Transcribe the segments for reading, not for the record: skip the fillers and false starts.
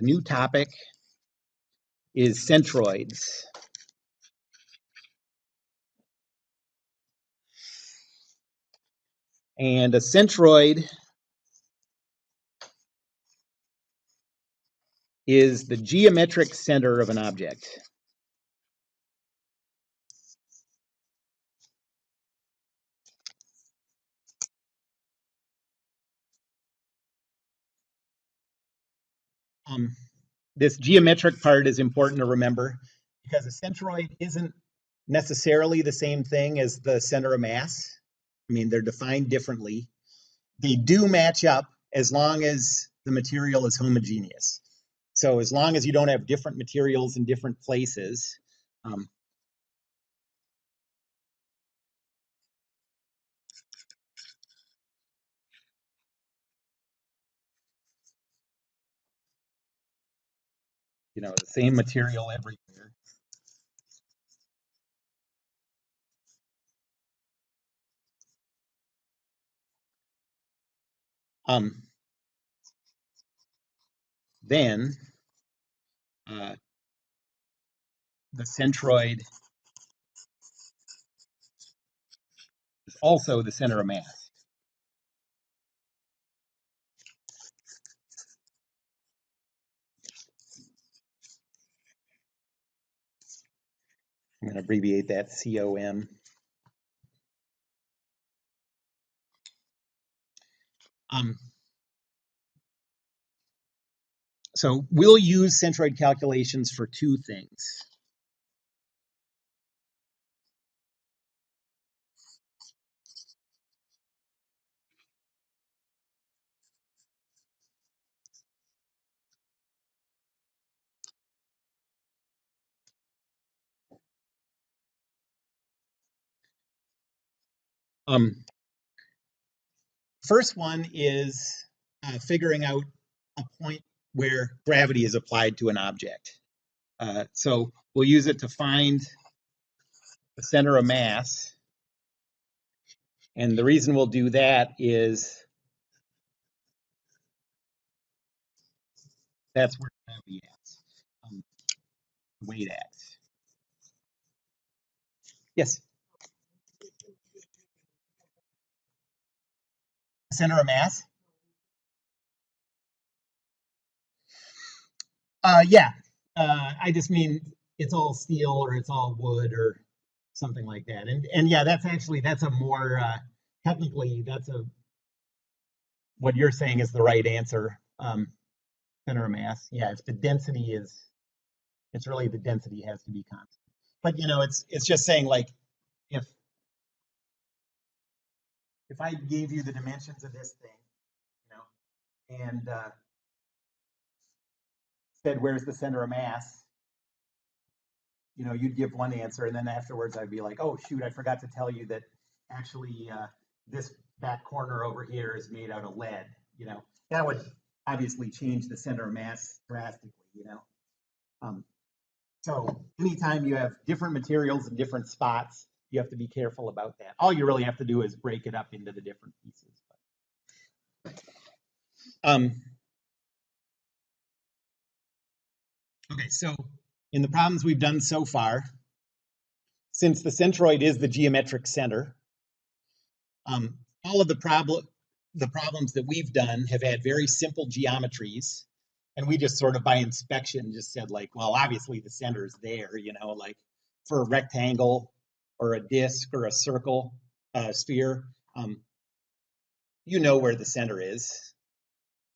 The new topic is centroids. And a centroid is the geometric center of an object. This geometric part is important to remember because a centroid isn't necessarily the same thing as the center of mass. I mean, they're defined differently. They do match up as long as the material is homogeneous. So as long as you don't have different materials in different places, the same material everywhere. Then the centroid is also the center of mass. I'm going to abbreviate that COM. So we'll use centroid calculations for two things. First one is figuring out a point where gravity is applied to an object. So we'll use it to find the center of mass. And the reason we'll do that is that's where gravity acts, weight acts. Yes? Center of mass? Yeah. I just mean it's all steel or it's all wood or something like that. And yeah, that's a more technically what you're saying is the right answer. Center of mass. Yeah, if the density it's really the density has to be constant. But it's just saying, like, if I gave you the dimensions of this thing, and said where's the center of mass, you'd give one answer, and then afterwards I'd be like, oh shoot, I forgot to tell you that actually this back corner over here is made out of lead. That would obviously change the center of mass drastically. So anytime you have different materials in different spots, you have to be careful about that. All you really have to do is break it up into the different pieces. Okay, so in the problems we've done so far, since the centroid is the geometric center, all of the problems that we've done have had very simple geometries, and we just sort of by inspection just said, like, well, obviously the center is there, like for a rectangle or a disc or a circle, sphere, where the center is.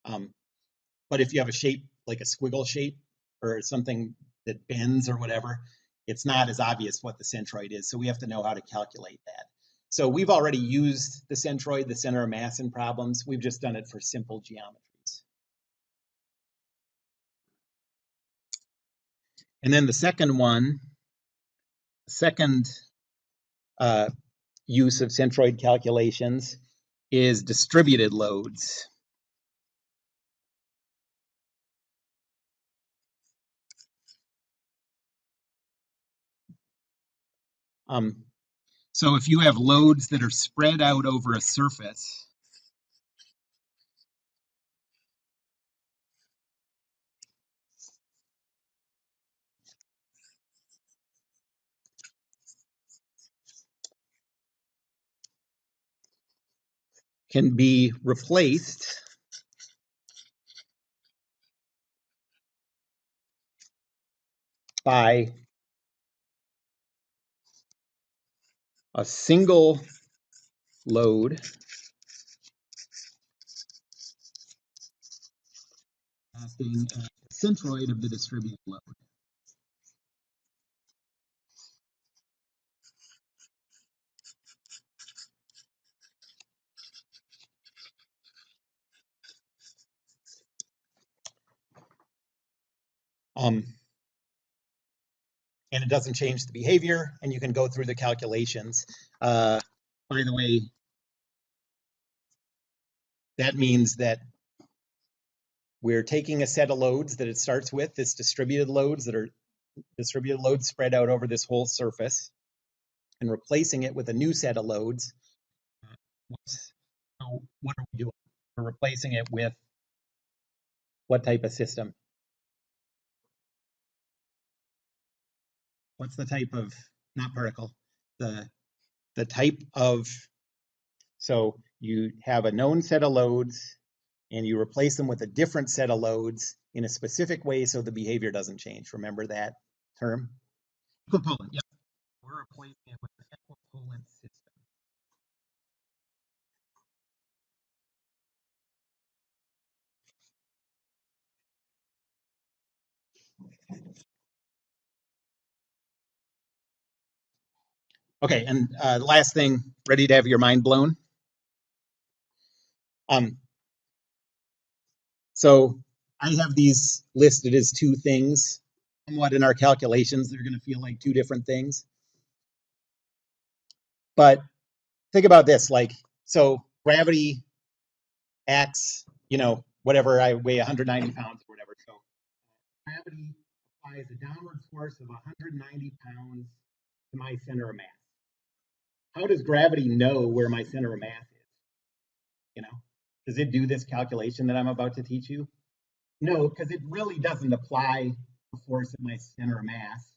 But if you have a shape like a squiggle shape or something that bends or whatever, it's not as obvious what the centroid is, so we have to know how to calculate that. So we've already used the centroid, the center of mass, in problems. We've just done it for simple geometries. And then the second use of centroid calculations is distributed loads. So if you have loads that are spread out over a surface, can be replaced by a single load acting at the centroid of the distributed load. And it doesn't change the behavior, and you can go through the calculations. By the way, that means that we're taking a set of loads that it starts with, this distributed loads that are distributed loads spread out over this whole surface, and replacing it with a new set of loads. So what are we doing? We're replacing it with what type of system? What's the type of, not particle, the type of, so you have a known set of loads and you replace them with a different set of loads in a specific way so the behavior doesn't change. Remember that term? Equipolant, yep. We're replacing it with an equipolant system. Okay, and the last thing, ready to have your mind blown? So I have these listed as two things. Somewhat in our calculations, they're going to feel like two different things. But think about this, like, so gravity acts, whatever, I weigh 190 pounds or whatever. So gravity applies a downward force of 190 pounds to my center of mass. How does gravity know where my center of mass is? Does it do this calculation that I'm about to teach you? No, because it really doesn't apply the force at my center of mass.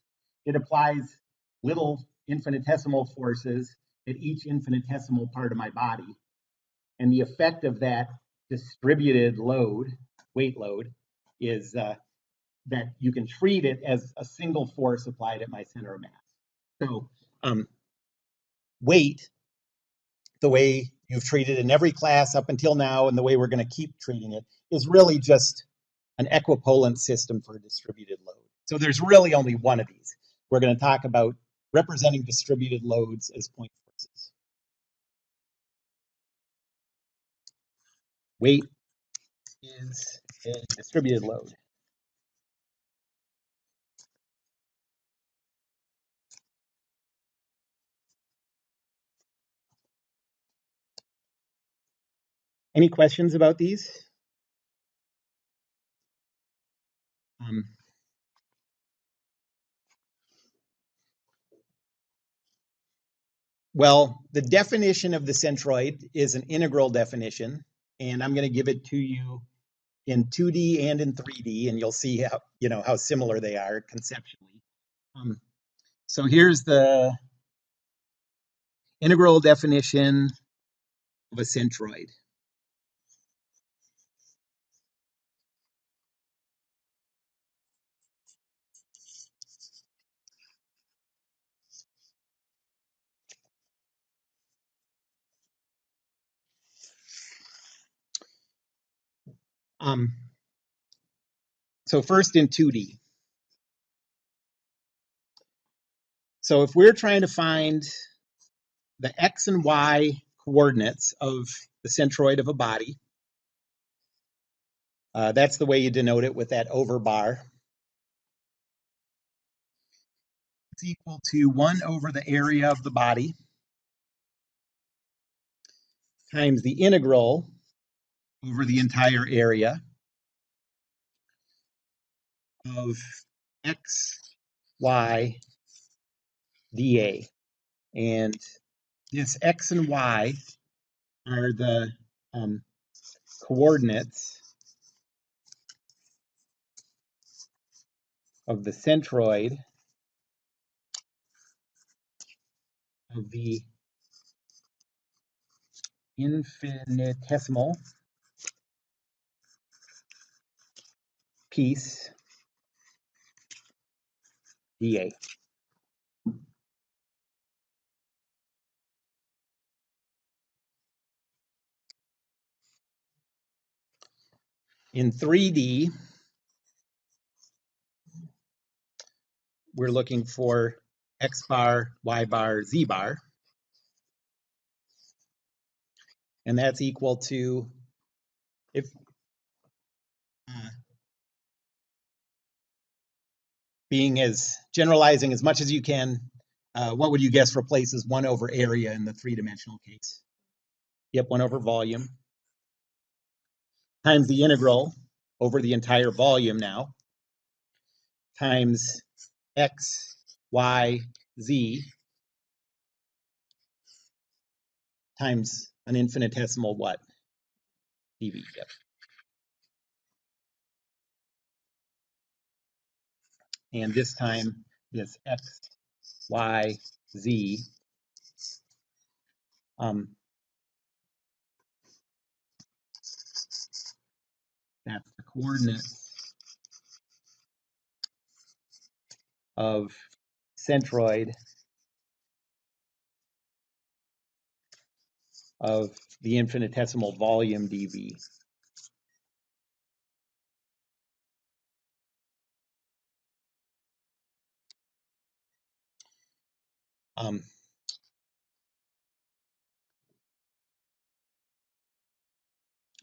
It applies little infinitesimal forces at each infinitesimal part of my body. And the effect of that distributed load, weight load, is that you can treat it as a single force applied at my center of mass. So weight, the way you've treated in every class up until now and the way we're going to keep treating it, is really just an equipolant system for a distributed load. So there's really only one of these. We're going to talk about representing distributed loads as point forces. Weight is a distributed load. Any questions about these? Well, the definition of the centroid is an integral definition, and I'm going to give it to you in 2D and in 3D, and you'll see how similar they are conceptually. So here's the integral definition of a centroid. So first in 2D. So if we're trying to find the X and Y coordinates of the centroid of a body, that's the way you denote it with that over bar. It's equal to 1 over the area of the body times the integral over the entire area of x, y, dA. And this x and y are the coordinates of the centroid of the infinitesimal piece dA. In 3D, we're looking for x bar, y bar, z bar. And that's equal to, if being as generalizing as much as you can, what would you guess replaces 1 over area in the 3-dimensional case? Yep, 1 over volume times the integral over the entire volume now times x, y, z times an infinitesimal what? dV. Yep. And this time, this x, y, z, that's the coordinates of centroid of the infinitesimal volume dV.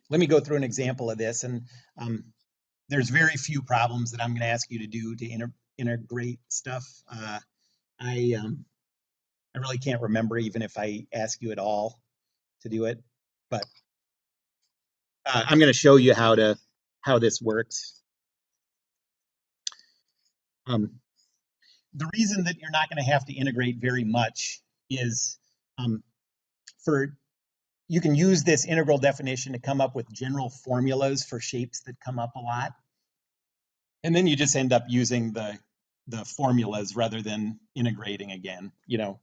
Let me go through an example of this, and there's very few problems that I'm going to ask you to do to integrate stuff. I really can't remember even if I ask you at all to do it, but I'm going to show you how this works. The reason that you're not going to have to integrate very much is you can use this integral definition to come up with general formulas for shapes that come up a lot. And then you just end up using the formulas rather than integrating again, you know.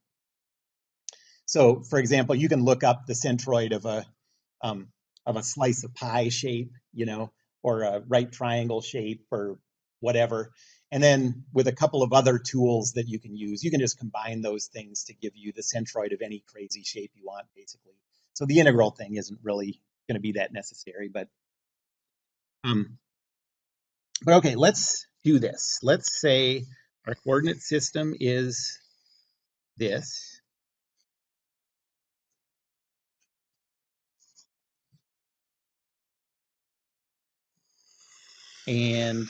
So for example, you can look up the centroid of a slice of pie shape, you know, or a right triangle shape or whatever. And then with a couple of other tools that you can use, you can just combine those things to give you the centroid of any crazy shape you want, basically. So the integral thing isn't really going to be that necessary, but okay, let's do this. Let's say our coordinate system is this. And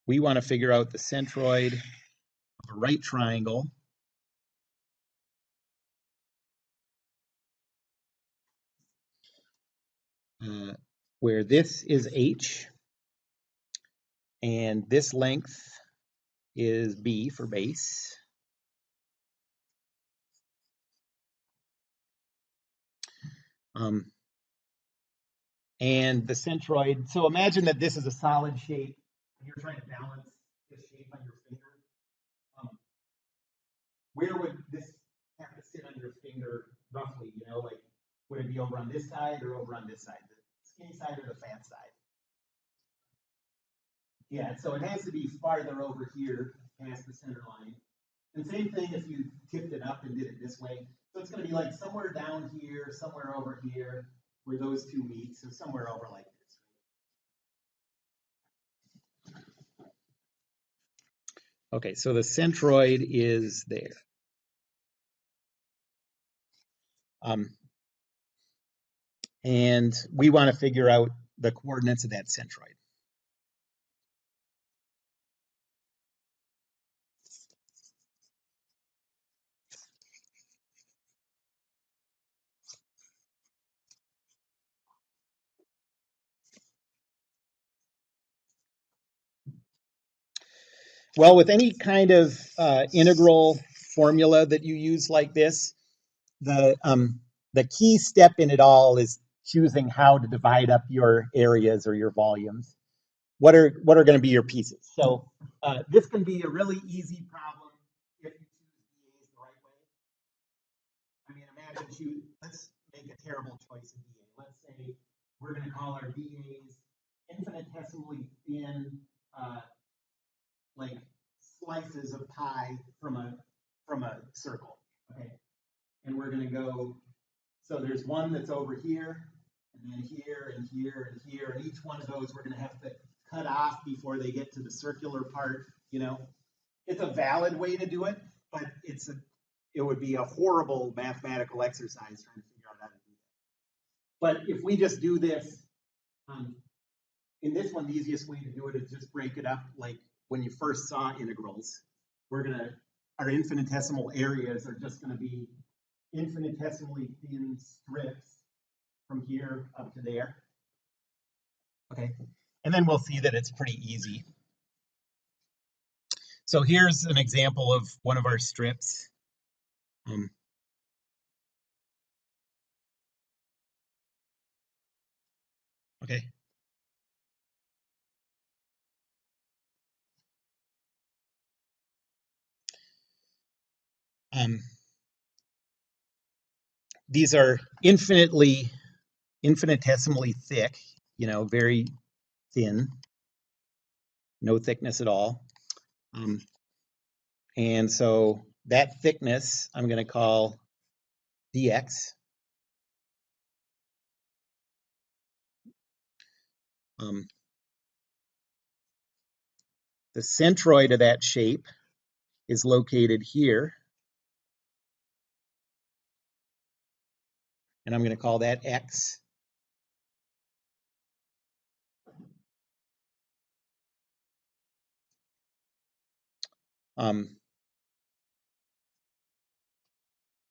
we want to figure out the centroid of a right triangle where this is h and this length is b for base. And the centroid, so imagine that this is a solid shape and you're trying to balance this shape on your finger. Where would this have to sit on your finger roughly, you know, like would it be over on this side or over on this side, the skinny side or the fat side? Yeah, so it has to be farther over here past the center line. And same thing if you tipped it up and did it this way. So it's going to be like somewhere down here, somewhere over here, where those two meet. So somewhere over like this. Okay, so the centroid is there. And we want to figure out the coordinates of that centroid. Well, with any kind of integral formula that you use like this, the key step in it all is choosing how to divide up your areas or your volumes. What are going to be your pieces? So this can be a really easy problem if you choose the A's the right way. I mean, imagine let's make make a terrible choice of DA. Let's say we're going to call our DAs infinitesimally thin, like slices of pie from a circle. Okay, and we're going to go. So there's one that's over here, and then here, and here, and here, and each one of those we're going to have to cut off before they get to the circular part. You know, it's a valid way to do it, but it would be a horrible mathematical exercise trying to figure out how to do that. But if we just do this, in this one, the easiest way to do it is just break it up like when you first saw integrals. Our infinitesimal areas are just gonna be infinitesimally thin strips from here up to there. Okay, and then we'll see that it's pretty easy. So here's an example of one of our strips. Okay. These are infinitesimally thick, you know, very thin, no thickness at all. And so that thickness I'm going to call dx. The centroid of that shape is located here. And I'm going to call that x.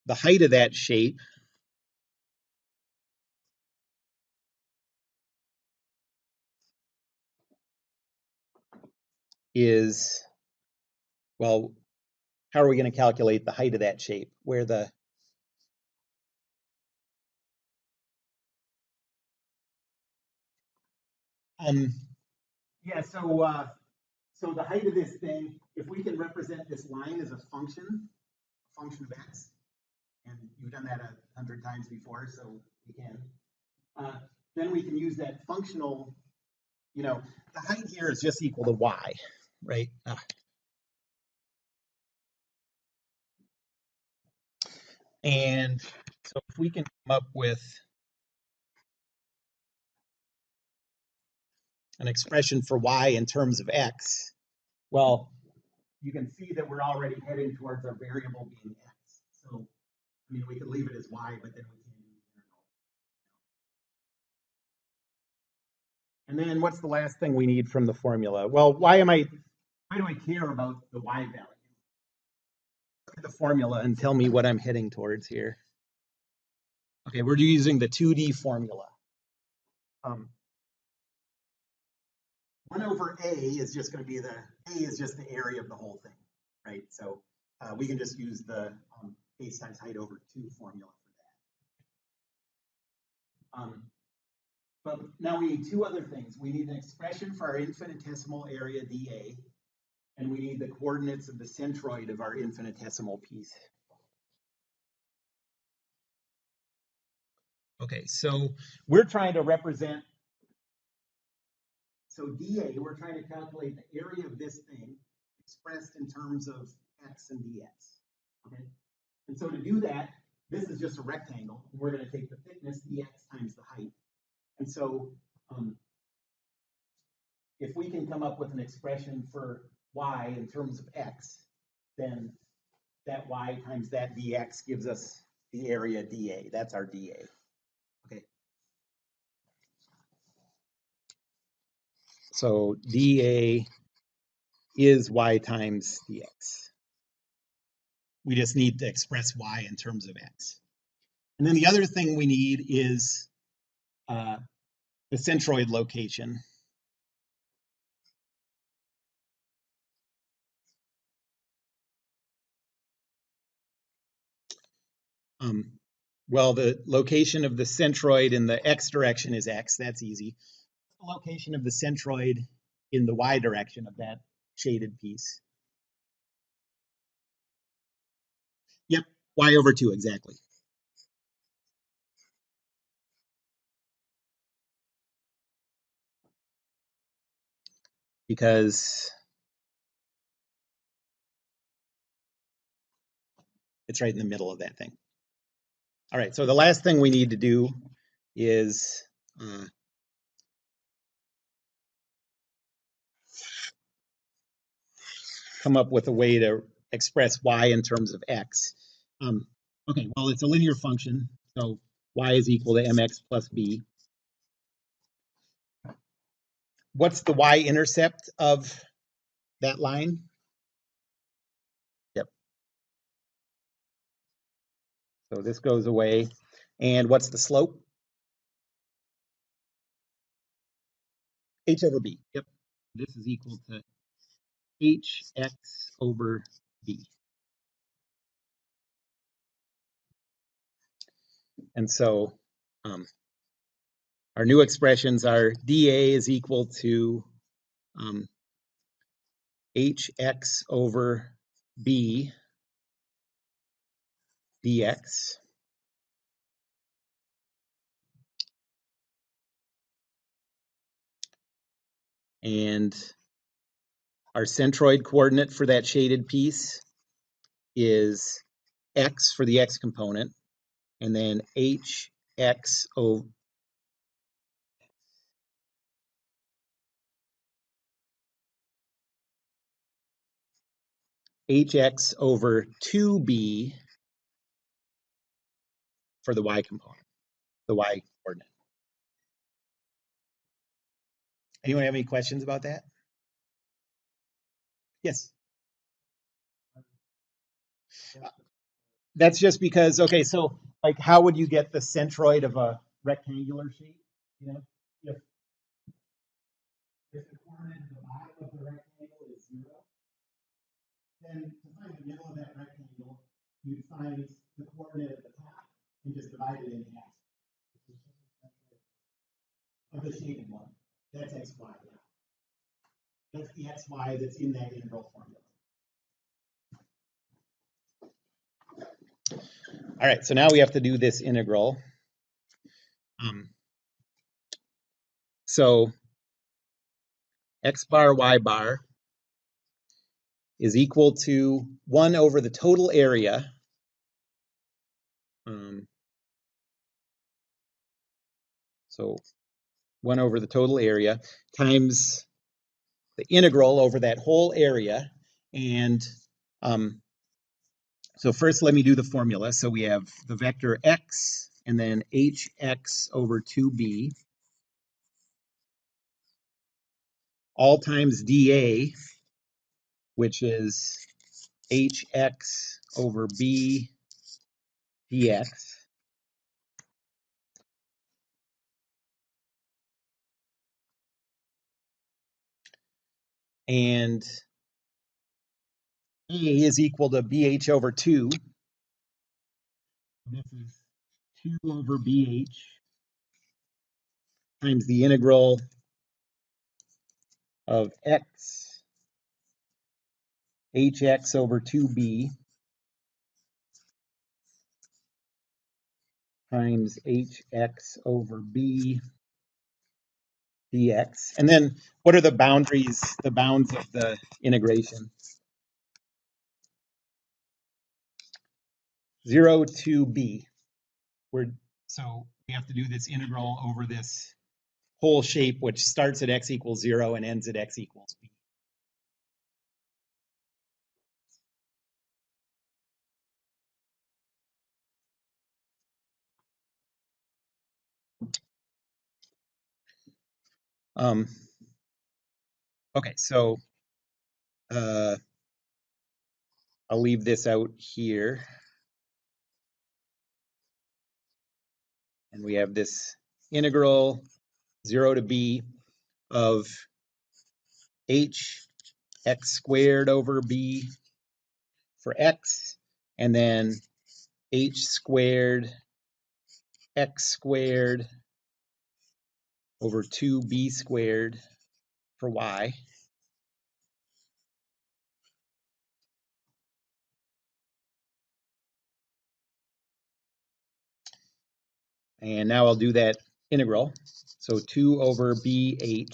The height of that shape is, well, how are we going to calculate the height of that shape? Where the yeah, so the height of this thing, if we can represent this line as a function of x, and you've done that 100 times before, so we can, then we can use that functional, you know, the height here is just equal to y, right? And so if we can come up with an expression for y in terms of x, well, you can see that we're already heading towards our variable being x. So, I mean, we could leave it as y, but then we can't do the integral. And then what's the last thing we need from the formula? Well, why do I care about the y value? Look at the formula and tell me what I'm heading towards here. Okay, we're using the 2D formula. 1 over A is just going to be A is just the area of the whole thing, right? So we can just use the base times height over 2 formula for that. But now we need two other things. We need an expression for our infinitesimal area dA, and we need the coordinates of the centroid of our infinitesimal piece. Okay, so we're trying to represent, so dA, we're trying to calculate the area of this thing expressed in terms of x and dx, okay? And so to do that, this is just a rectangle, and we're going to take the thickness dx times the height. And so if we can come up with an expression for y in terms of x, then that y times that dx gives us the area dA. That's our dA. Okay. So dA is y times dx. We just need to express y in terms of x. And then the other thing we need is the centroid location. Well, the location of the centroid in the x direction is x. That's easy. The location of the centroid in the y direction of that shaded piece. Yep, y over 2, exactly. because it's right in the middle of that thing. All right, so the last thing we need to do is come up with a way to express y in terms of x. Okay, well, it's a linear function, so y is equal to mx plus b. What's the y-intercept of that line? Yep. So this goes away. And what's the slope? H over b. Yep. This is equal to hx over b. And so our new expressions are dA is equal to hx over b dx. And our centroid coordinate for that shaded piece is x for the x component, and then hx over hx over 2b for the y component, the y coordinate. Anyone have any questions about that? Yes. That's just because, okay, so like how would you get the centroid of a rectangular shape? You know, if the coordinate at the bottom of the rectangle is 0, then to find the middle of that rectangle, you'd find the coordinate at the top and just divide it in half. Of the shaded one. That's xy. That's the xy that's in that integral formula. All right, so now we have to do this integral. So x bar y bar is equal to 1 over the total area. So 1 over the total area times the integral over that whole area. And so first let me do the formula. So we have the vector x and then hx over 2b all times dA, which is hx over b dx. And A is equal to BH over 2. This is 2 over BH times the integral of x hx over 2b times hx over b dx. And then what are the boundaries, the bounds of the integration? 0 to b. So we have to do this integral over this whole shape, which starts at x equals 0 and ends at x equals b. Okay, so I'll leave this out here. And we have this integral 0 to b of h x squared over b for x, and then h squared x squared over 2b squared for y. And now I'll do that integral. So 2 over bh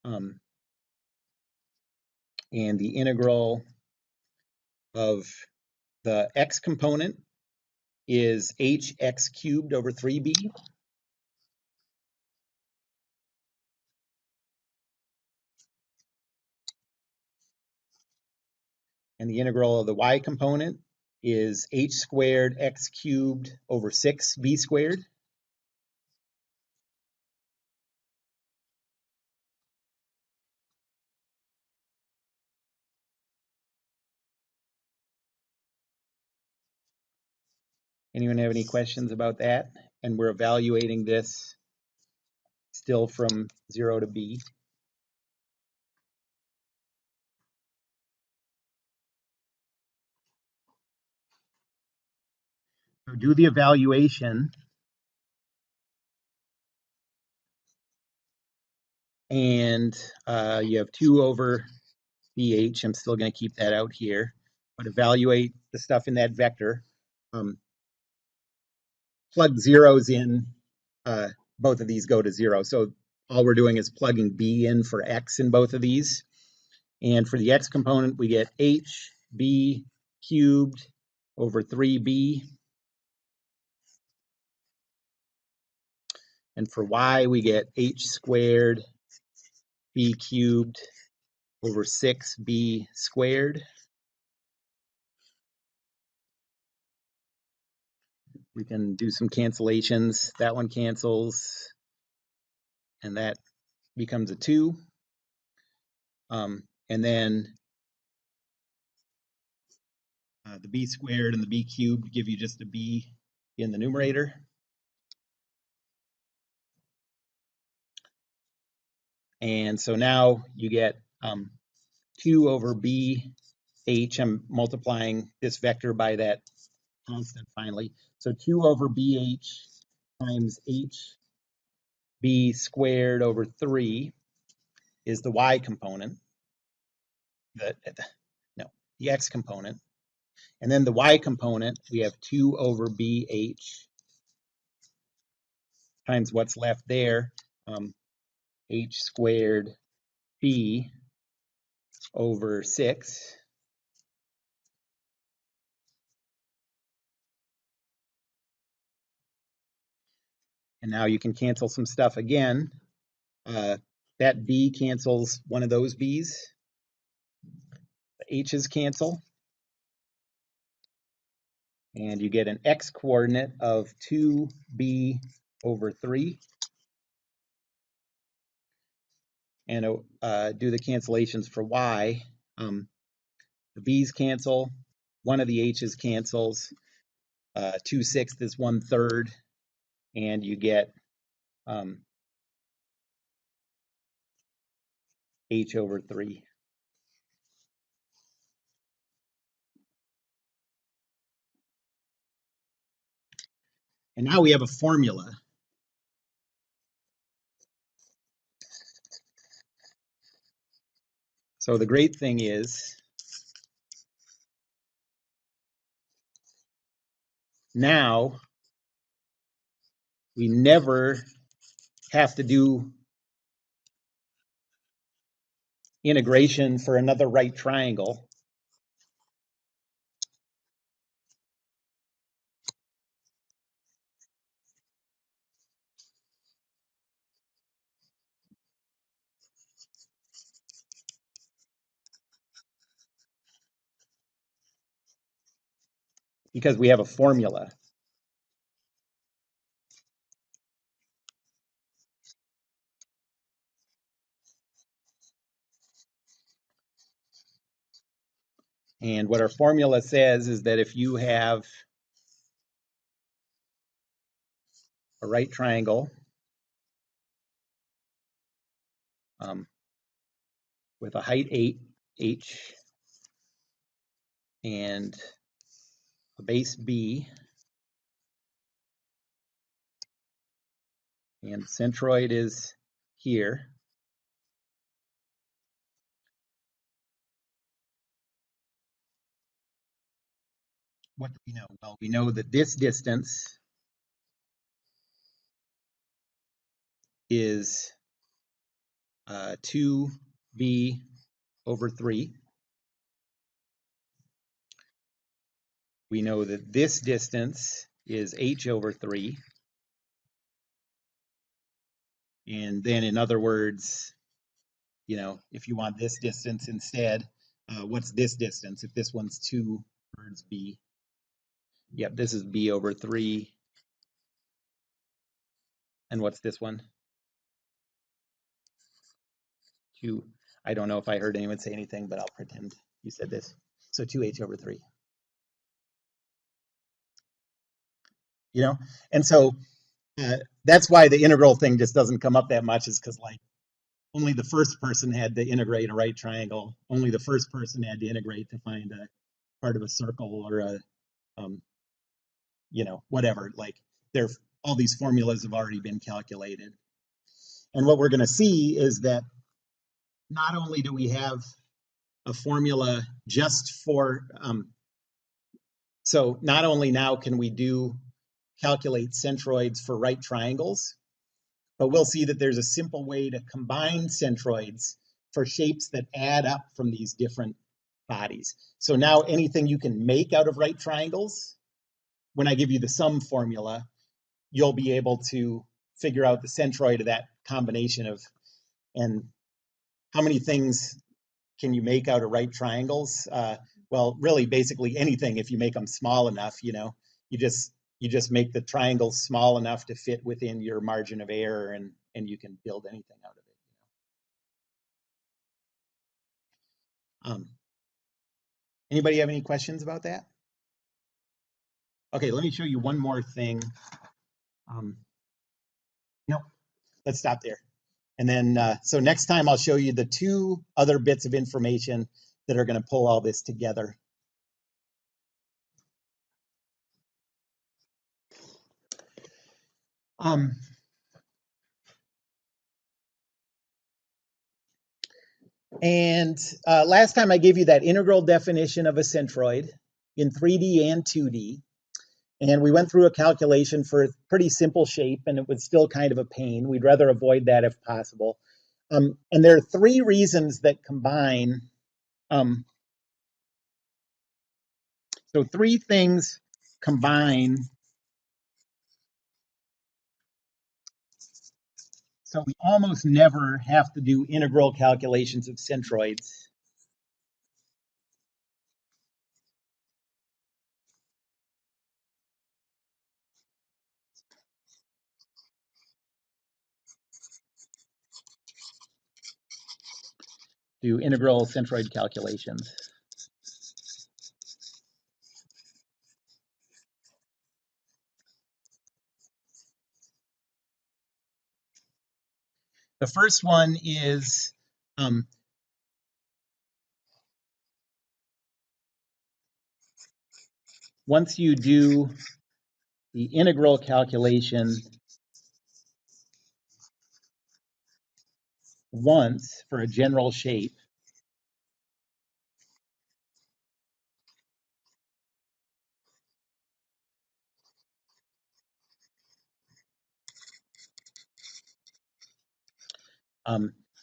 And the integral of the x component is hx cubed over 3b. And the integral of the y component is h squared x cubed over 6b squared. Anyone have any questions about that? And we're evaluating this still from 0 to b. So do the evaluation, and you have 2 over BH. I'm still going to keep that out here, but evaluate the stuff in that vector. Plug zeros in, both of these go to 0. So all we're doing is plugging b in for x in both of these. And for the x component, we get hb cubed over 3b. And for y, we get h squared b cubed over 6b squared. We can do some cancellations. That one cancels, and that becomes a 2. And then the b squared and the b cubed give you just a b in the numerator. And so now you get 2 over b h. I'm multiplying this vector by that constant finally. So 2 over bh times h b squared over 3 is the y component. The x component. And then the y component, we have 2 over bh times what's left there, h squared b over 6. And now you can cancel some stuff again. That b cancels one of those b's. The h's cancel. And you get an x coordinate of 2b over 3. And do the cancellations for y. The b's cancel. One of the h's cancels. 2/6 is 1/3. And you get h over 3. And now we have a formula. So the great thing is now we never have to do integration for another right triangle. Because we have a formula. And what our formula says is that if you have a right triangle with a height 8, h, and a base b, and the centroid is here, what do we know? Well, we know that this distance is 2b over 3. We know that this distance is h over 3. And then in other words, you know, if you want this distance instead, what's this distance? If this one's 2 towards b, yep, this is b over 3. And what's this one? 2. I don't know if I heard anyone say anything, but I'll pretend you said this. So 2h over 3. You know, and so that's why the integral thing just doesn't come up that much, is because like only the first person had to integrate a right triangle. Only the first person had to integrate to find a part of a circle or a, you know, whatever. Like all these formulas have already been calculated. And what we're going to see is that not only do we have a formula just for, so not only now can we calculate centroids for right triangles, but we'll see that there's a simple way to combine centroids for shapes that add up from these different bodies. So now anything you can make out of right triangles, when I give you the sum formula, you'll be able to figure out the centroid of that combination of, and how many things can you make out of right triangles? Well, really, basically anything if you make them small enough. You know, you just make the triangles small enough to fit within your margin of error, and you can build anything out of it. Anybody have any questions about that? Okay, let me show you one more thing. No, let's stop there. And then, so next time I'll show you the 2 other bits of information that are going to pull all this together. And last time I gave you that integral definition of a centroid in 3D and 2D. And we went through a calculation for a pretty simple shape, and it was still kind of a pain. We'd rather avoid that if possible. And there are 3 reasons that combine. So 3 things combine. So we almost never have to do integral calculations of centroids. Do integral centroid calculations. The first one is once you do the integral calculation once for a general shape,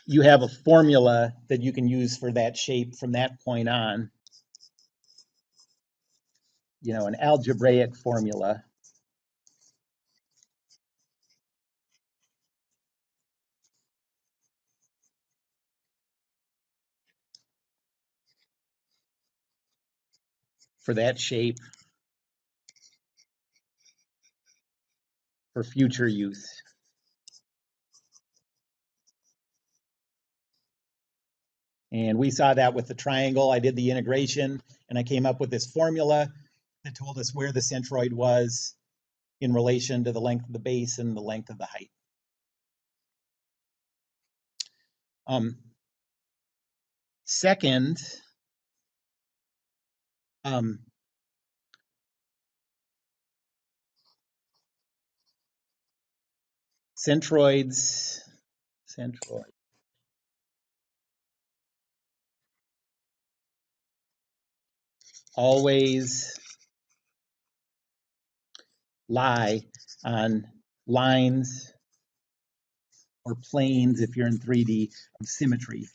you have a formula that you can use for that shape from that point on. You know, an algebraic formula. For that shape for future use. And we saw that with the triangle. I did the integration and I came up with this formula that told us where the centroid was in relation to the length of the base and the length of the height. Second, centroids always lie on lines or planes if you're in 3D of symmetry.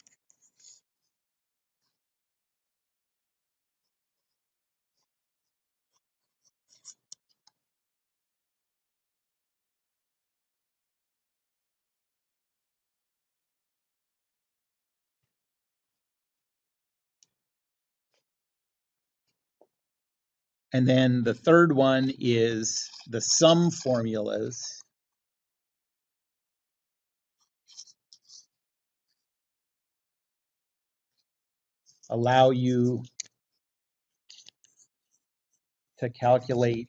And then the third one is the sum formulas allow you to calculate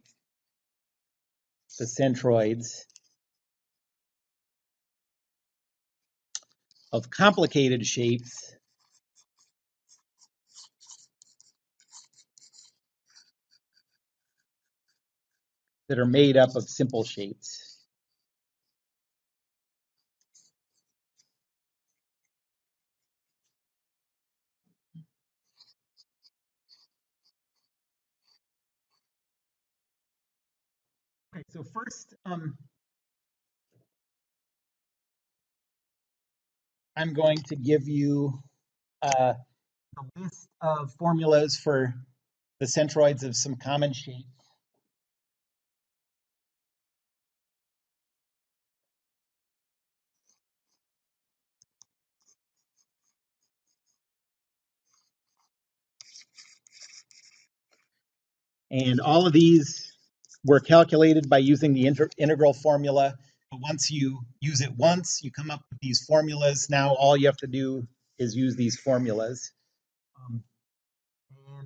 the centroids of complicated shapes that are made up of simple shapes. Okay, so first, I'm going to give you a list of formulas for the centroids of some common shapes. And all of these were calculated by using the integral formula. But once you use it once, you come up with these formulas. Now all you have to do is use these formulas. And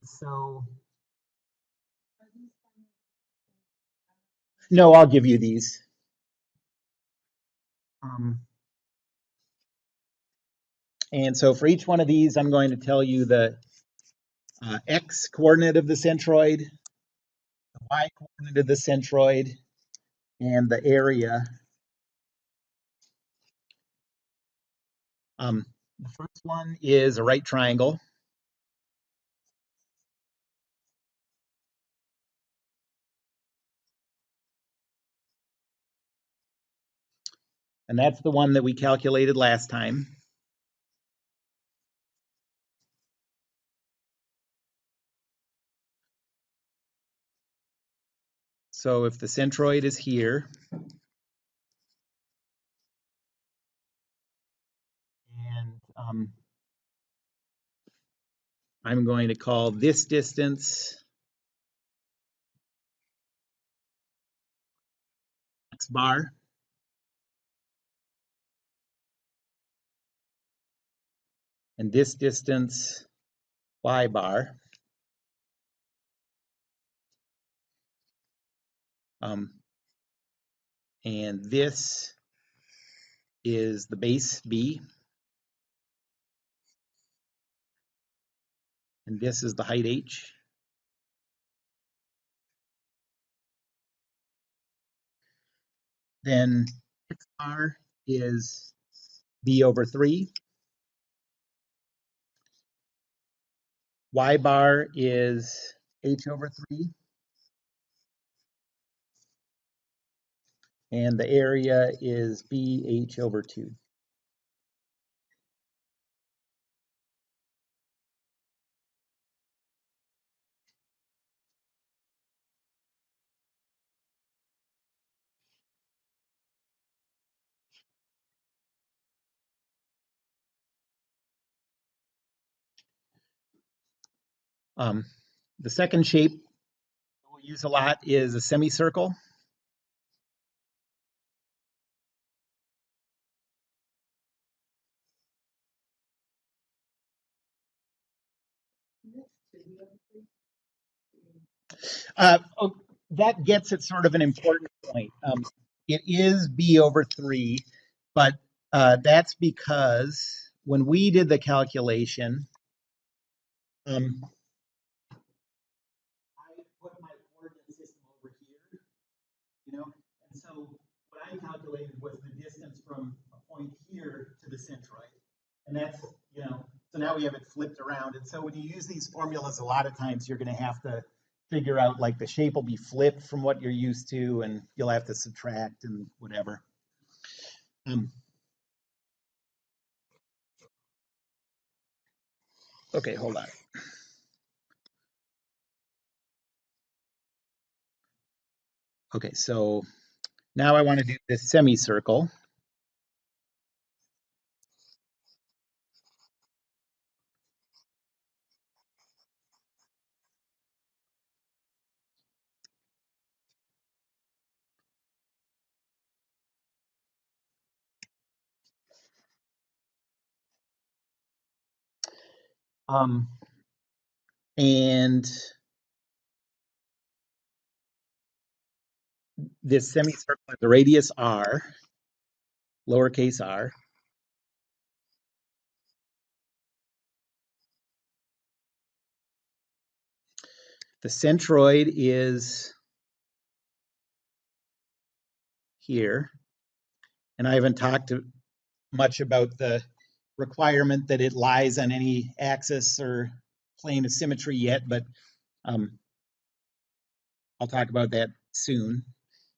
so, no, I'll give you these. And so for each one of these, I'm going to tell you the x coordinate of the centroid, the y coordinate of the centroid, and the area. The first one is a right triangle. And that's the one that we calculated last time. So if the centroid is here, and I'm going to call this distance x bar, and this distance y bar. And this is the base b, and this is the height h. Then x bar is b over 3. Y bar is h over 3. And the area is bh over 2. The second shape we'll use a lot is a semicircle. That gets at sort of an important point. It is b over 3, but that's because when we did the calculation, I put my coordinate system over here, and so what I calculated was the distance from a point here to the centroid. And that's, so now we have it flipped around. And so when you use these formulas, a lot of times you're going to have to figure out, like, the shape will be flipped from what you're used to, and you'll have to subtract and whatever. Okay, hold on. Okay, so now I want to do this semicircle. Um, and this semicircle has the radius r, lowercase r. The centroid is here. And I haven't talked much about the requirement that it lies on any axis or plane of symmetry yet, but I'll talk about that soon.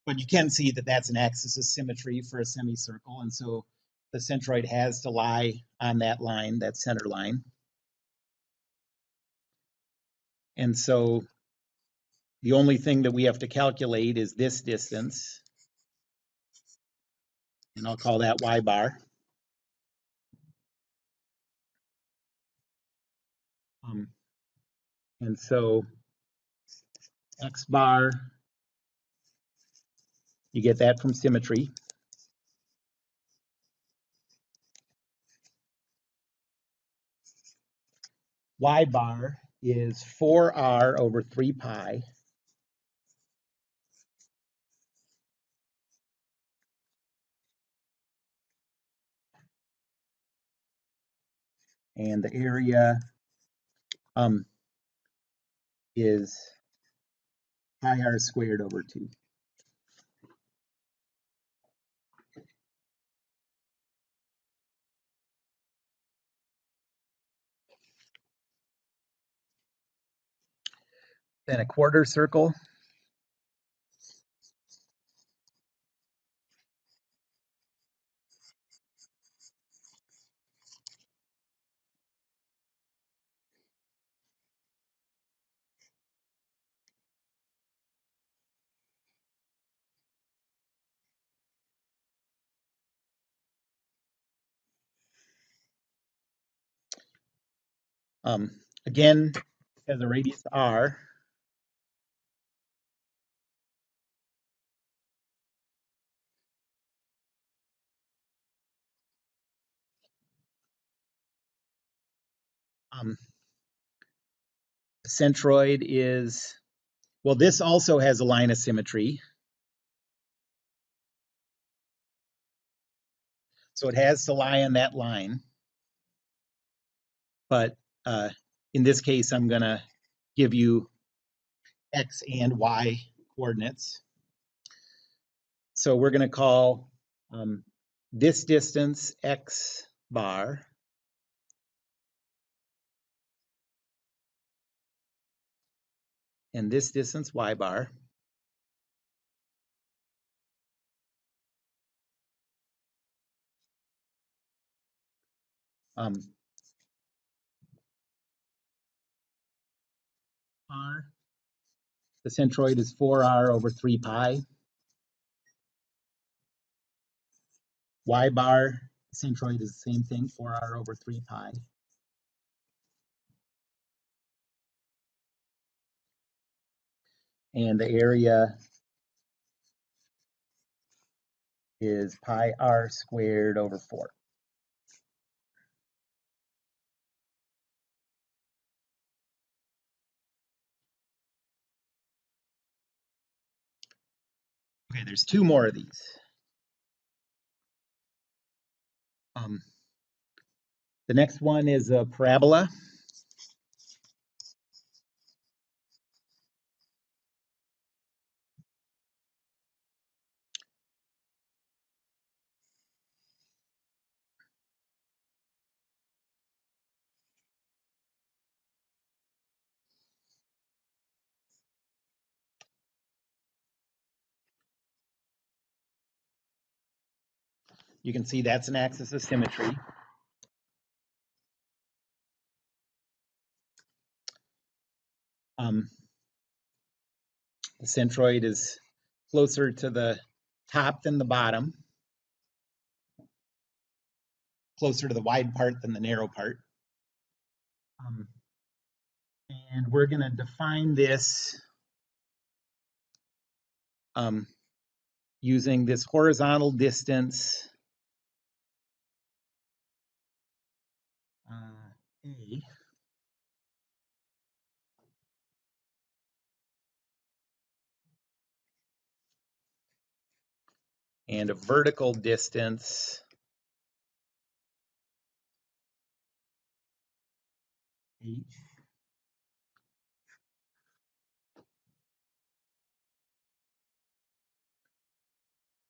But you can see that that's an axis of symmetry for a semicircle, and so the centroid has to lie on that line, that center line. And so the only thing that we have to calculate is this distance, and I'll call that y bar. And so x bar, you get that from symmetry. Y bar is 4r over 3 pi. And the area is pi r squared over 2. Then a quarter circle. Again, has a radius r. The centroid is, well, this also has a line of symmetry. So it has to lie on that line. But in this case, I'm going to give you x and y coordinates. So we're going to call this distance x bar. And this distance y bar. R. The centroid is 4r over 3 pi. Y bar, centroid is the same thing, 4r over 3 pi. And the area is pi r squared over 4. Okay, there's two more of these. The next one is a parabola. You can see that's an axis of symmetry. The centroid is closer to the top than the bottom, closer to the wide part than the narrow part. And we're going to define this using this horizontal distance A, and a vertical distance H.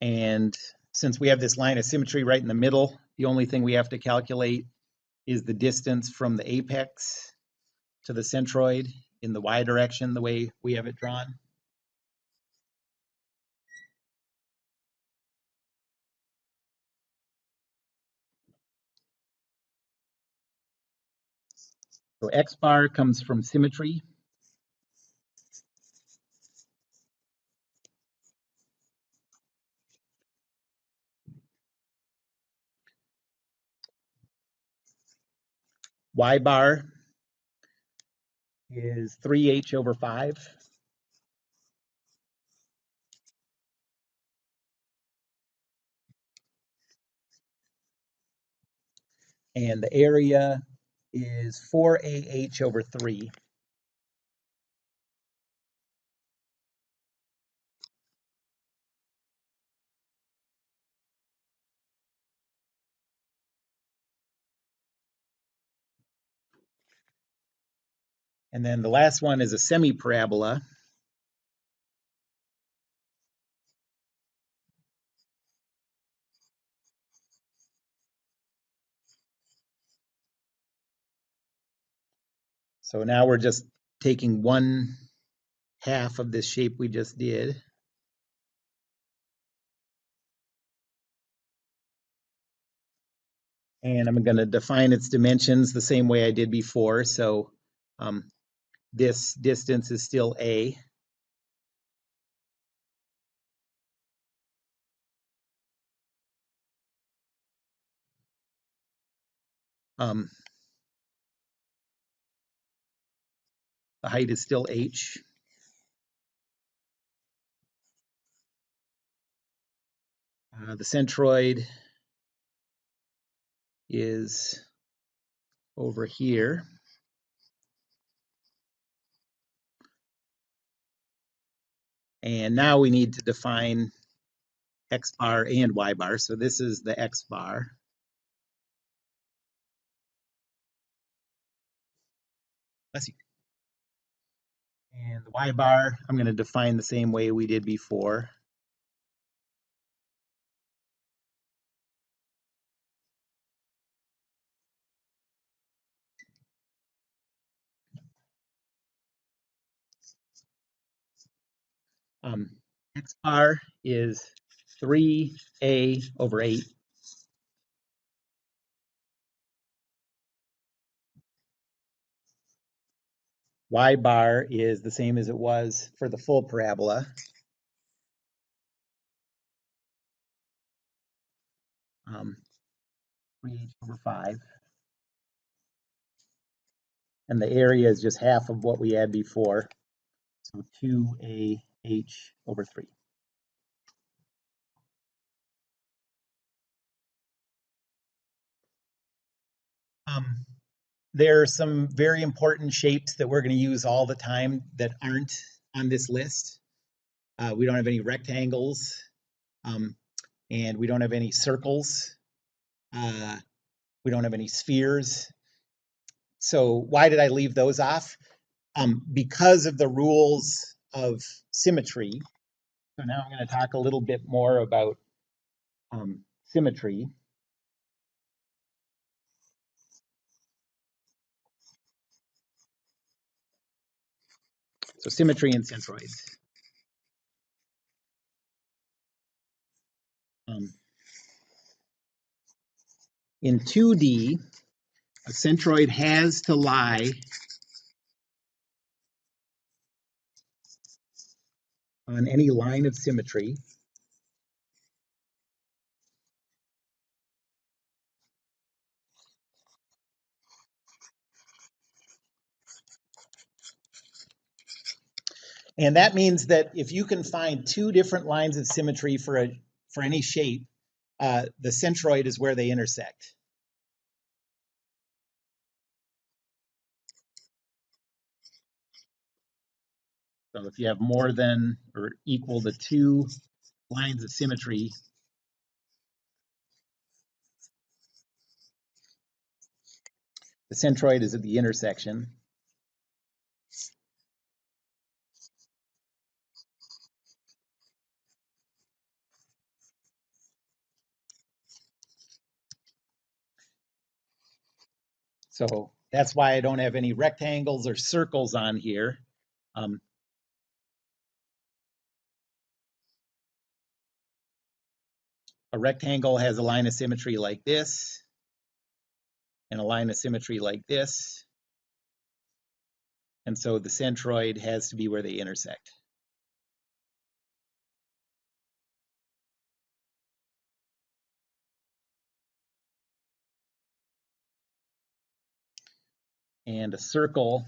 And since we have this line of symmetry right in the middle, the only thing we have to calculate is the distance from the apex to the centroid in the y direction, the way we have it drawn. So x bar comes from symmetry. Y bar is 3h over 5. And the area is 4ah over 3. And then the last one is a semiparabola. So now we're just taking 1/2 of this shape we just did. And I'm going to define its dimensions the same way I did before. So this distance is still A. The height is still H. The centroid is over here. And now we need to define x bar and y bar. So this is the x bar. Let's see. And the y bar, I'm going to define the same way we did before. X bar is 3a over 8. Y bar is the same as it was for the full parabola. 3h over 5. And the area is just half of what we had before. So 2ah over 3. There are some very important shapes that we're going to use all the time that aren't on this list. We don't have any rectangles, and we don't have any circles. We don't have any spheres. So why did I leave those off? Because of the rules of symmetry. So now I'm going to talk a little bit more about symmetry. So symmetry and centroids. In 2D, a centroid has to lie on any line of symmetry and that means that if you can find two different lines of symmetry for any shape, the centroid is where they intersect. So if you have more than or equal to two lines of symmetry, the centroid is at the intersection. So that's why I don't have any rectangles or circles on here. A rectangle has a line of symmetry like this, and a line of symmetry like this. And so the centroid has to be where they intersect. And a circle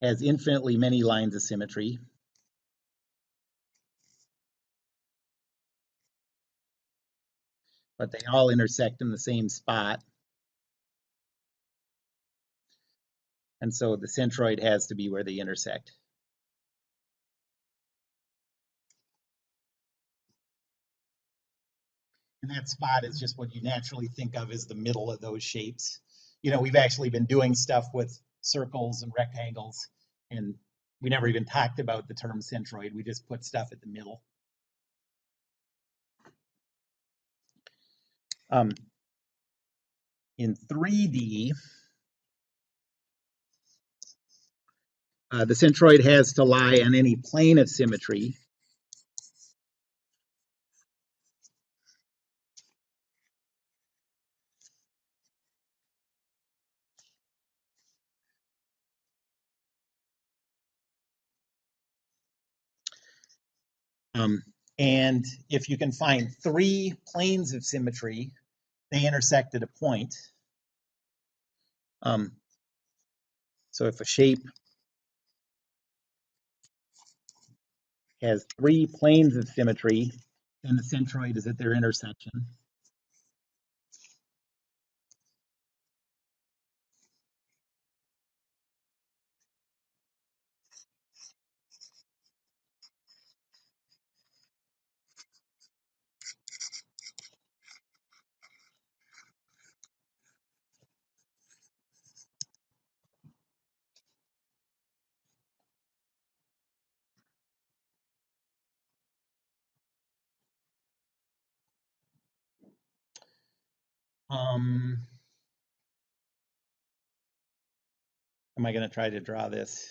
has infinitely many lines of symmetry. But they all intersect in the same spot. And so the centroid has to be where they intersect. And that spot is just what you naturally think of as the middle of those shapes. You know, we've actually been doing stuff with circles and rectangles, and we never even talked about the term centroid. We just put stuff at the middle. In 3D, the centroid has to lie on any plane of symmetry. And if you can find three planes of symmetry, they intersect at a point. So if a shape has three planes of symmetry, then the centroid is at their intersection. Am I going to try to draw this?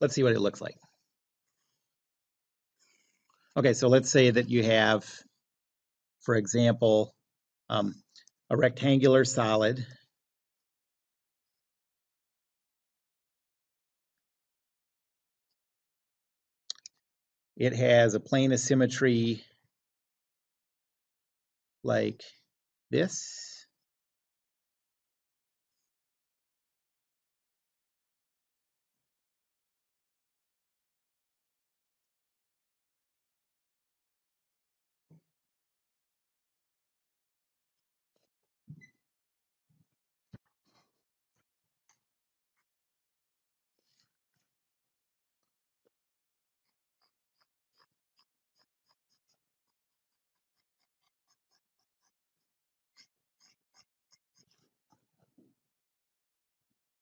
Let's see what it looks like. Okay, so let's say that you have, for example, a rectangular solid. It has a plane of symmetry like this.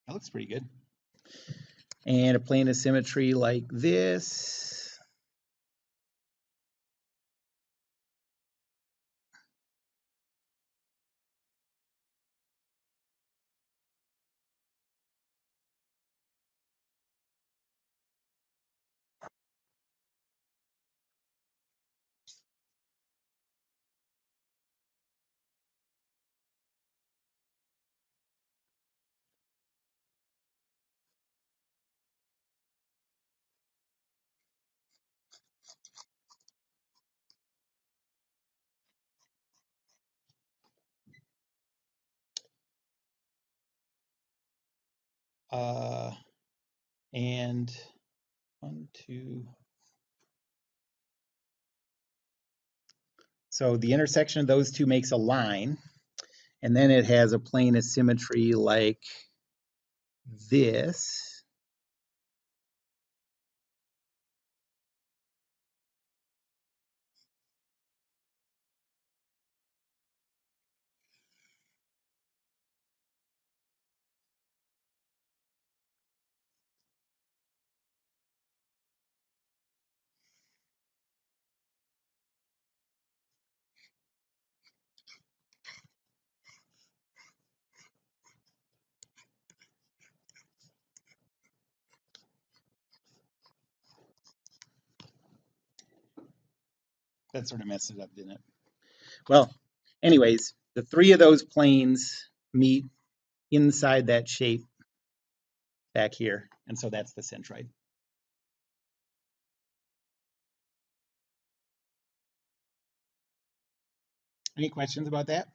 That looks pretty good. And a plane of symmetry like this. and 1, 2. So the intersection of those two makes a line, and then it has a plane of symmetry like this. That sort of messes it up, didn't it? Well, anyways, the three of those planes meet inside that shape back here, and so that's the centroid. Any questions about that?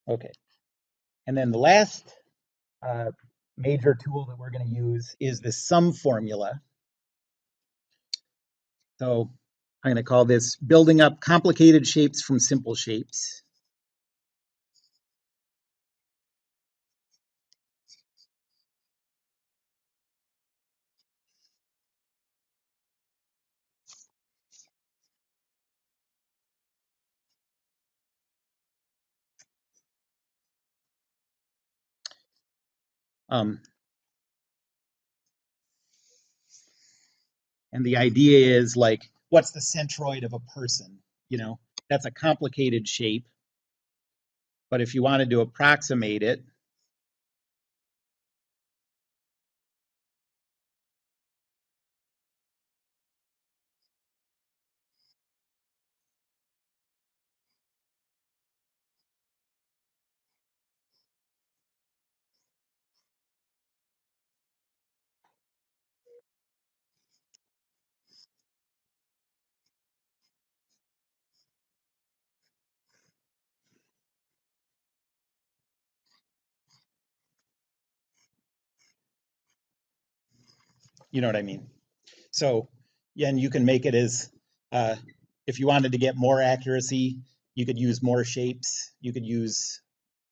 Okay. And then the last major tool that we're going to use is the sum formula. So I'm going to call this building up complicated shapes from simple shapes. And the idea is like, what's the centroid of a person? You know, that's a complicated shape. But if you wanted to approximate it, you know what I mean? So, yeah, and you can make it as, if you wanted to get more accuracy, you could use more shapes. You could use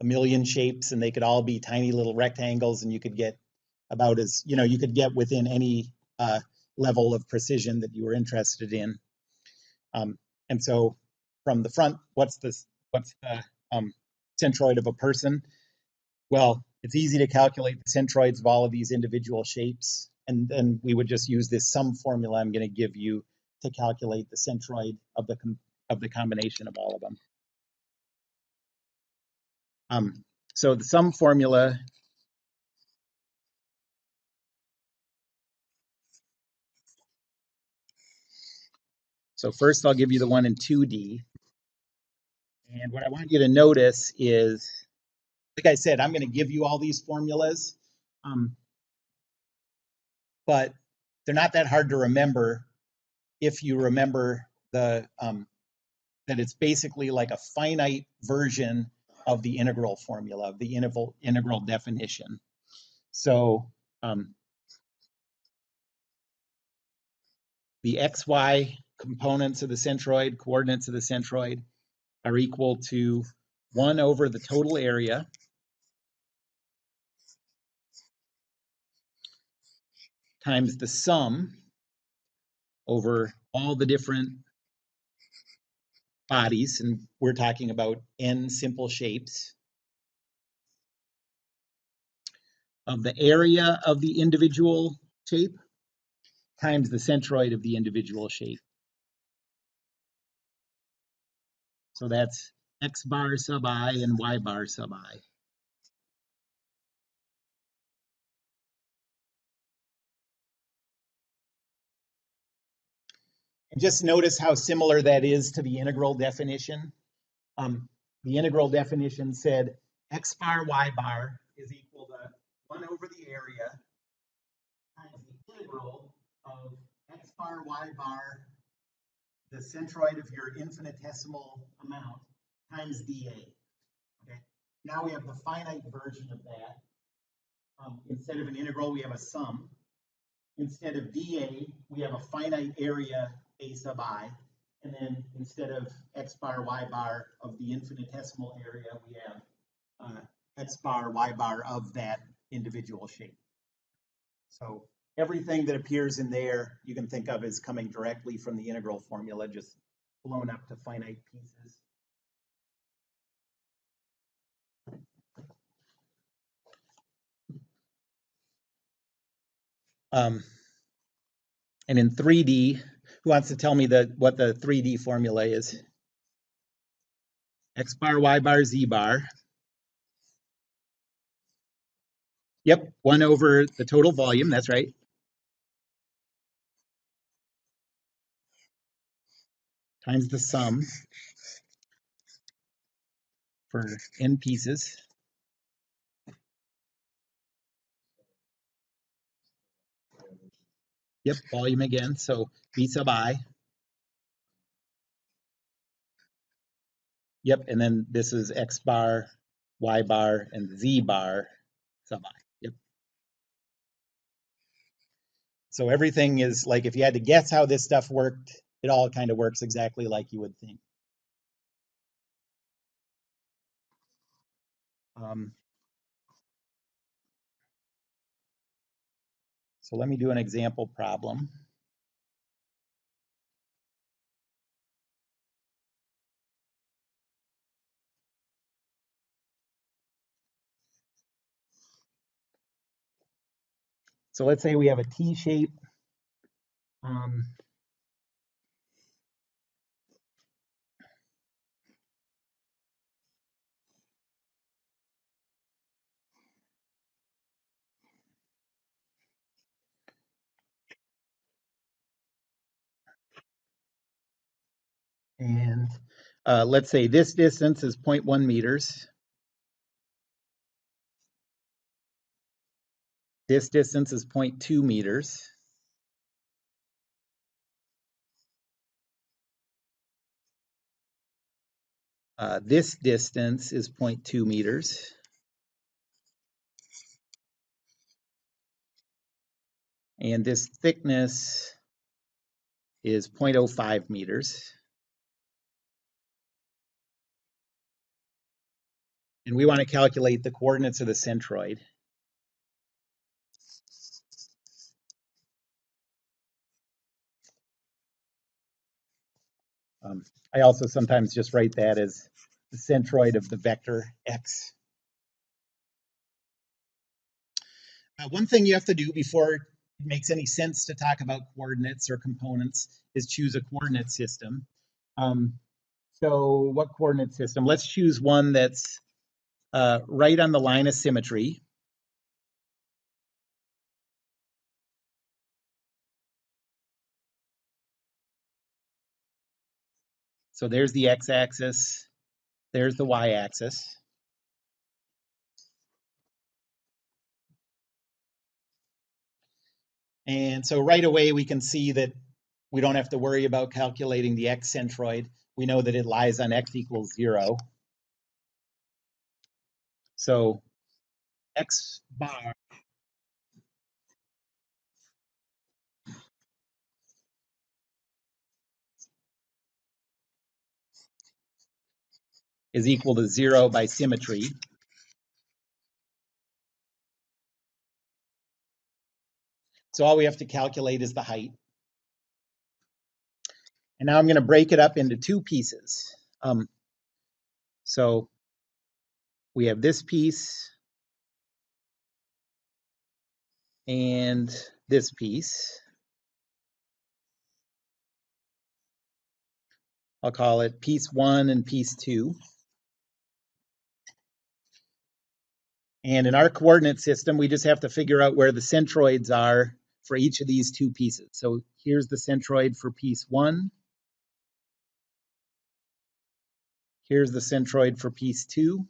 a million shapes and they could all be tiny little rectangles and you could get about as, you know, you could get within any level of precision that you were interested in. And so from the front, what's the centroid of a person? Well, it's easy to calculate the centroids of all of these individual shapes. And then we would just use this sum formula I'm going to give you to calculate the centroid of the combination of all of them. So the sum formula, so first I'll give you the one in 2D. And what I want you to notice is, like I said, I'm going to give you all these formulas, but they're not that hard to remember if you remember the that it's basically like a finite version of the integral formula, of the integral definition. So the xy components of the centroid, coordinates of the centroid, are equal to 1 over the total area times the sum over all the different bodies, and we're talking about n simple shapes, of the area of the individual shape times the centroid of the individual shape. So that's x bar sub I and y bar sub I. And just notice how similar that is to the integral definition. The integral definition said x bar y bar is equal to 1 over the area times the integral of x bar y bar the centroid of your infinitesimal amount times dA. Okay. Now we have the finite version of that. Instead of an integral, we have a sum. Instead of dA, we have a finite area a sub I. And then instead of x bar, y bar of the infinitesimal area, we have x bar, y bar of that individual shape. So everything that appears in there, you can think of as coming directly from the integral formula, just blown up to finite pieces. And in 3D, who wants to tell me what the 3D formula is? X bar, y bar, z bar. Yep, 1 over the total volume, that's right. Times the sum for n pieces. Yep, volume again, so v sub I. Yep, and then this is x bar, y bar, and z bar sub I. Yep. So everything is like, if you had to guess how this stuff worked, it all kind of works exactly like you would think. So let me do an example problem. So let's say we have a T shape. And let's say this distance is 0.1 meters. This distance is 0.2 meters. This distance is 0.2 meters. And this thickness is 0.05 meters. And we want to calculate the coordinates of the centroid. I also sometimes just write that as the centroid of the vector x. One thing you have to do before it makes any sense to talk about coordinates or components is choose a coordinate system. So what coordinate system? Let's choose one that's right on the line of symmetry. So there's the x-axis, there's the y-axis. And so right away we can see that we don't have to worry about calculating the x centroid. We know that it lies on x equals 0. So x bar is equal to 0 by symmetry. So all we have to calculate is the height. And now I'm going to break it up into two pieces. So we have this piece and this piece. I'll call it piece 1 and piece 2. And in our coordinate system, we just have to figure out where the centroids are for each of these two pieces. So here's the centroid for piece 1. Here's the centroid for piece 2.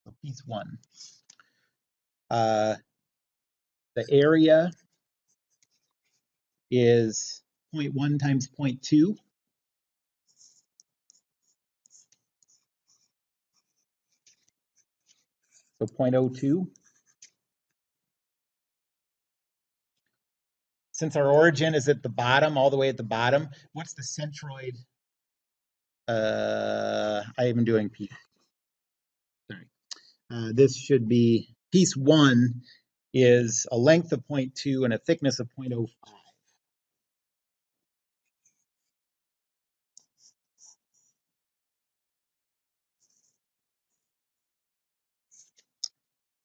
So piece 1. The area is 0.1 times 0.2. So 0.02. Since our origin is at the bottom, all the way at the bottom, what's the centroid? I am doing piece. Sorry. This should be piece 1 is a length of 0.2 and a thickness of 0.05.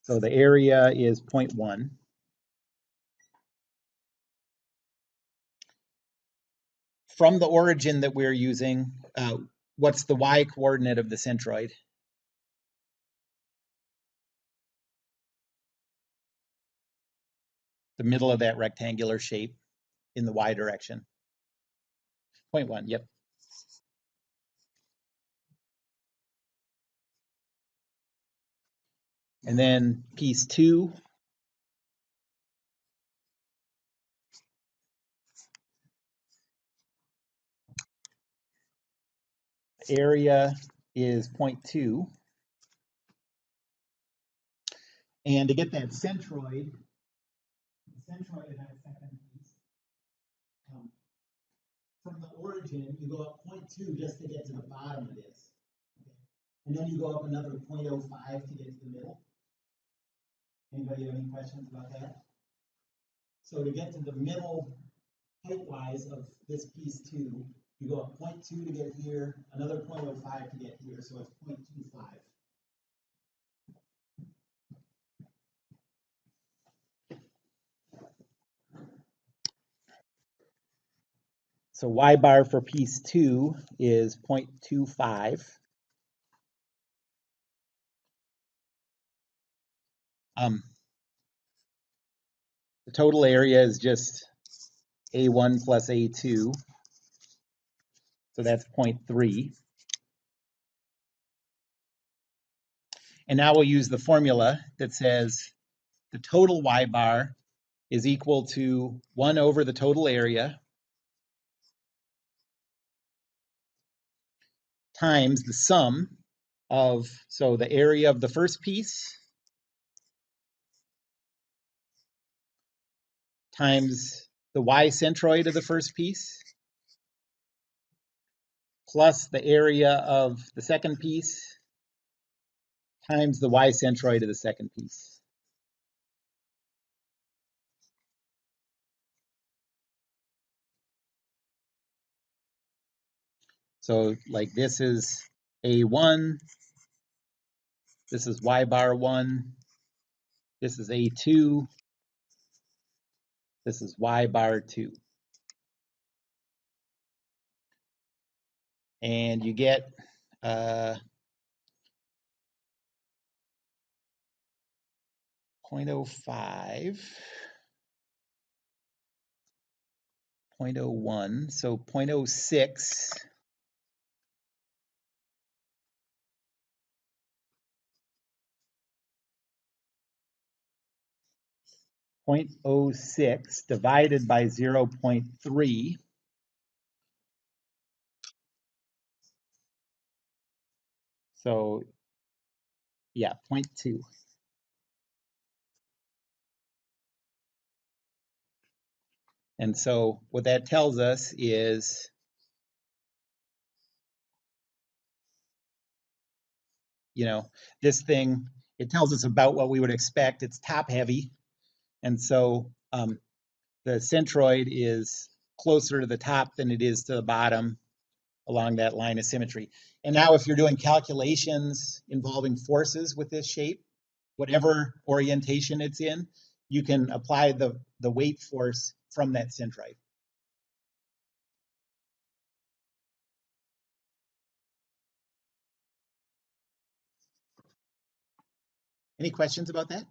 So the area is 0.1. From the origin that we're using, what's the y coordinate of the centroid? The middle of that rectangular shape in the y direction. 0.1, yep. And then piece 2. Area is 0.2. And to get that centroid of that second piece, from the origin, you go up 0.2 just to get to the bottom of this. Okay. And then you go up another 0.05 to get to the middle. Anybody have any questions about that? So to get to the middle height-wise of this piece 2, you go up 0.2 to get here, another 0.05 to get here, so it's 0.25. So y bar for piece 2 is 0.25. The total area is just A1 plus A2, so that's 0.3. And now we'll use the formula that says the total y bar is equal to 1 over the total area times the sum of, so the area of the first piece times the y centroid of the first piece plus the area of the second piece times the y centroid of the second piece. So like this is A1, this is y bar 1, this is A2, this is y bar 2. And you get 0.05, 0.01, so 0.06. 0.06 divided by 0.3. So yeah, 0.2. And so what that tells us is, you know, this thing, it tells us about what we would expect. It's top heavy. And so the centroid is closer to the top than it is to the bottom along that line of symmetry. And now if you're doing calculations involving forces with this shape, whatever orientation it's in, you can apply the weight force from that centroid. Any questions about that?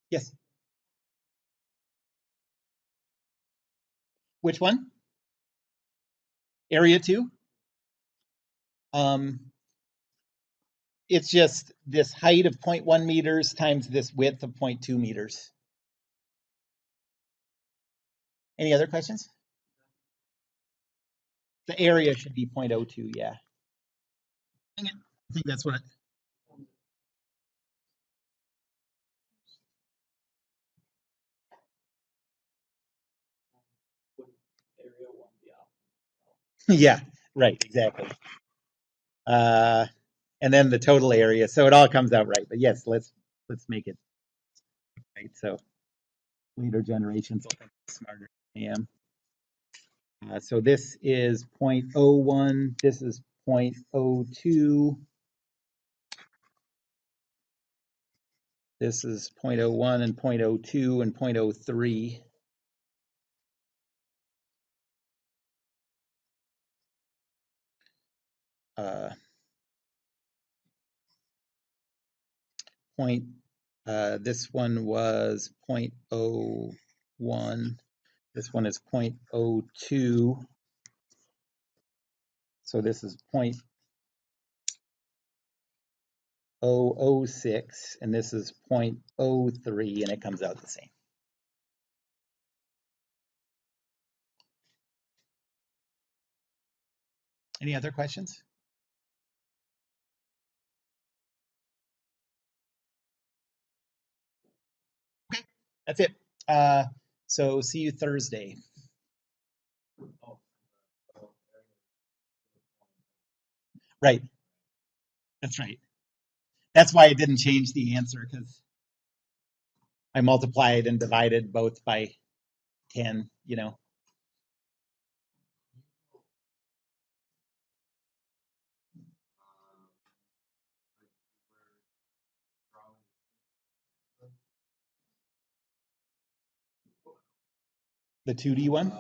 Yes. Which one? Area 2? It's just this height of 0.1 meters times this width of 0.2 meters. Any other questions? The area should be 0.02, yeah. I think that's what. Yeah, right, exactly. And then the total area, so it all comes out right. But yes, let's make it right. So later generations will think smarter than I am. So this is 0.01, this is 0.02, this is 0.01 and 0.02 and 0.03. This one was 0.01, this one is 0.02, so this is 0.006, and this is 0.03, and it comes out the same. Any other questions? Okay, that's it. So see you Thursday. Right, that's right. That's why I didn't change the answer, because I multiplied and divided both by 10, you know. The 2D one?